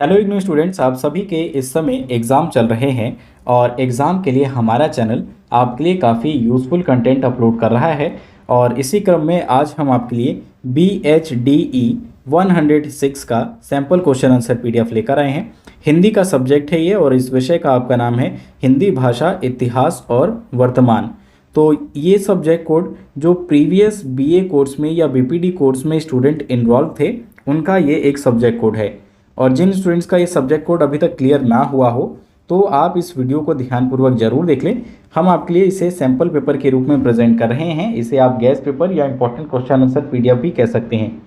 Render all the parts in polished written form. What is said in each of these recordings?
Hello IGNOU students, आप सभी के इस समय एग्ज़ाम चल रहे हैं और एग्ज़ाम के लिए हमारा चैनल आपके लिए काफ़ी यूज़फुल कंटेंट अपलोड कर रहा है। और इसी क्रम में आज हम आपके लिए BHDE 106 का सैम्पल क्वेश्चन आंसर PDF लेकर आए हैं। हिंदी का सब्जेक्ट है ये और इस विषय का आपका नाम है हिंदी भाषा, इतिहास और वर्तमान। तो ये सब्जेक्ट कोड जो प्रीवियस BA कोर्स में या BPD कोर्स में स्टूडेंट इन्वॉल्व थे उनका ये एक सब्जेक्ट कोड है। और जिन स्टूडेंट्स का ये सब्जेक्ट कोड अभी तक क्लियर ना हुआ हो तो आप इस वीडियो को ध्यानपूर्वक जरूर देख लें। हम आपके लिए इसे सैम्पल पेपर के रूप में प्रेजेंट कर रहे हैं। इसे आप गेस्ट पेपर या इंपॉर्टेंट क्वेश्चन आंसर PDF भी कह सकते हैं।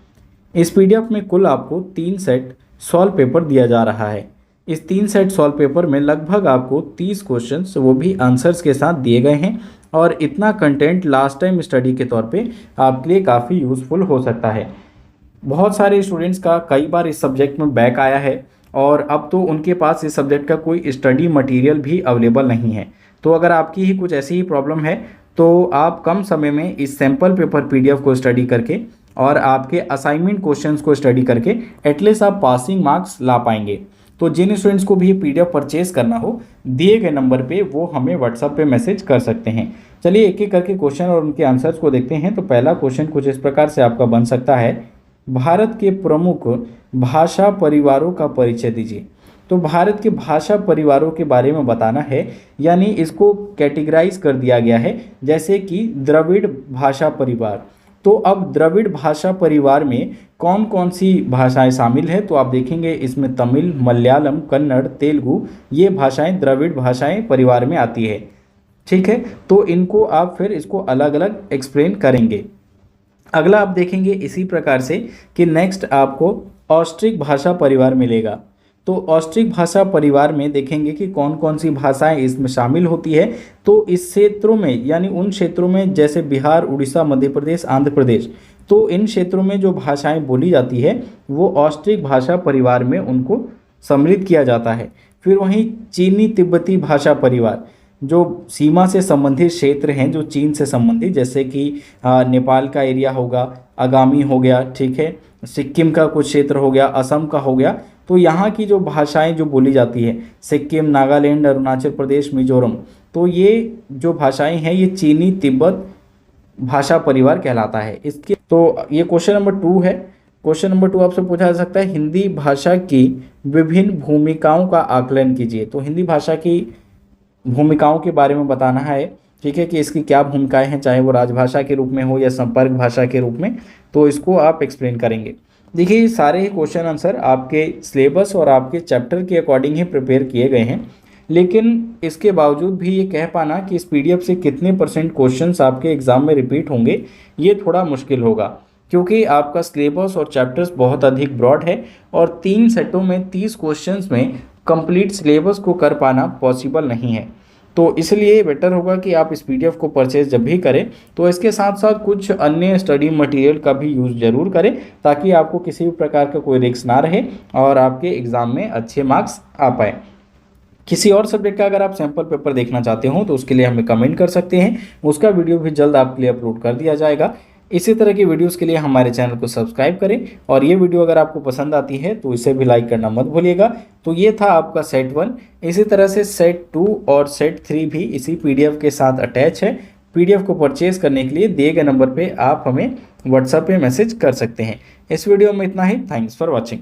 इस PDF में कुल आपको 3 सेट सॉल्व पेपर दिया जा रहा है। इस 3 सेट सॉल्व पेपर में लगभग आपको 30 क्वेश्चंस वो भी आंसर्स के साथ दिए गए हैं। और इतना कंटेंट लास्ट टाइम स्टडी के तौर पे आपके लिए काफ़ी यूज़फुल हो सकता है। बहुत सारे स्टूडेंट्स का कई बार इस सब्जेक्ट में बैक आया है और अब तो उनके पास इस सब्जेक्ट का कोई स्टडी मटेरियल भी अवेलेबल नहीं है। तो अगर आपकी ही कुछ ऐसी ही प्रॉब्लम है तो आप कम समय में इस सैम्पल पेपर PDF को स्टडी करके और आपके असाइनमेंट क्वेश्चंस को स्टडी करके एटलीस्ट आप पासिंग मार्क्स ला पाएंगे। तो जिन स्टूडेंट्स को भी ये PDF परचेज करना हो दिए गए नंबर पे वो हमें WhatsApp पे मैसेज कर सकते हैं। चलिए एक एक करके क्वेश्चन और उनके आंसर्स को देखते हैं। तो पहला क्वेश्चन कुछ इस प्रकार से आपका बन सकता है, भारत के प्रमुख भाषा परिवारों का परिचय दीजिए। तो भारत के भाषा परिवारों के बारे में बताना है, यानी इसको कैटेगराइज कर दिया गया है जैसे कि द्रविड़ भाषा परिवार। तो अब द्रविड़ भाषा परिवार में कौन कौन सी भाषाएं शामिल है तो आप देखेंगे इसमें तमिल, मलयालम, कन्नड़, तेलुगु ये भाषाएं द्रविड़ भाषाएं परिवार में आती है। ठीक है, तो इनको आप फिर इसको अलग अलग एक्सप्लेन करेंगे। अगला आप देखेंगे इसी प्रकार से कि नेक्स्ट आपको ऑस्ट्रिक भाषा परिवार मिलेगा। तो ऑस्ट्रिक भाषा परिवार में देखेंगे कि कौन कौन सी भाषाएं इसमें शामिल होती है। तो इस क्षेत्रों में यानी उन क्षेत्रों में जैसे बिहार, उड़ीसा, मध्य प्रदेश, आंध्र प्रदेश, तो इन क्षेत्रों में जो भाषाएं बोली जाती है वो ऑस्ट्रिक भाषा परिवार में उनको सम्मिलित किया जाता है। फिर वहीं चीनी तिब्बती भाषा परिवार, जो सीमा से संबंधित क्षेत्र हैं जो चीन से संबंधित, जैसे कि नेपाल का एरिया होगा, आगामी हो गया, ठीक है, सिक्किम का कुछ क्षेत्र हो गया, असम का हो गया, तो यहाँ की जो भाषाएं जो बोली जाती है सिक्किम, नागालैंड, अरुणाचल प्रदेश, मिजोरम, तो ये जो भाषाएं हैं ये चीनी तिब्बत भाषा परिवार कहलाता है। इसके तो ये क्वेश्चन नंबर 2 है। क्वेश्चन नंबर 2 आपसे पूछा जा सकता है, हिंदी भाषा की विभिन्न भूमिकाओं का आकलन कीजिए। तो हिंदी भाषा की भूमिकाओं के बारे में बताना है, ठीक है, कि इसकी क्या भूमिकाएं हैं, चाहे वो राजभाषा के रूप में हो या संपर्क भाषा के रूप में, तो इसको आप एक्सप्लेन करेंगे। देखिए ये सारे ही क्वेश्चन आंसर आपके सिलेबस और आपके चैप्टर के अकॉर्डिंग ही प्रिपेयर किए गए हैं, लेकिन इसके बावजूद भी ये कह पाना कि इस PDF से कितने % क्वेश्चंस आपके एग्जाम में रिपीट होंगे ये थोड़ा मुश्किल होगा, क्योंकि आपका सिलेबस और चैप्टर्स बहुत अधिक ब्रॉड है और 3 सेटों में 30 क्वेश्चंस में कंप्लीट सिलेबस को कर पाना पॉसिबल नहीं है। तो इसलिए बेटर होगा कि आप इस PDF को परचेज जब भी करें तो इसके साथ साथ कुछ अन्य स्टडी मटेरियल का भी यूज़ ज़रूर करें, ताकि आपको किसी भी प्रकार का कोई रिस्क ना रहे और आपके एग्ज़ाम में अच्छे मार्क्स आ पाए। किसी और सब्जेक्ट का अगर आप सैम्पल पेपर देखना चाहते हो तो उसके लिए हमें कमेंट कर सकते हैं, उसका वीडियो भी जल्द आपके लिए अपलोड कर दिया जाएगा। इसी तरह की वीडियोस के लिए हमारे चैनल को सब्सक्राइब करें और ये वीडियो अगर आपको पसंद आती है तो इसे भी लाइक करना मत भूलिएगा। तो ये था आपका सेट 1। इसी तरह से सेट 2 और सेट 3 भी इसी PDF के साथ अटैच है। PDF को परचेज करने के लिए दिए गए नंबर पे आप हमें WhatsApp पे मैसेज कर सकते हैं। इस वीडियो में इतना ही। Thanks for watching.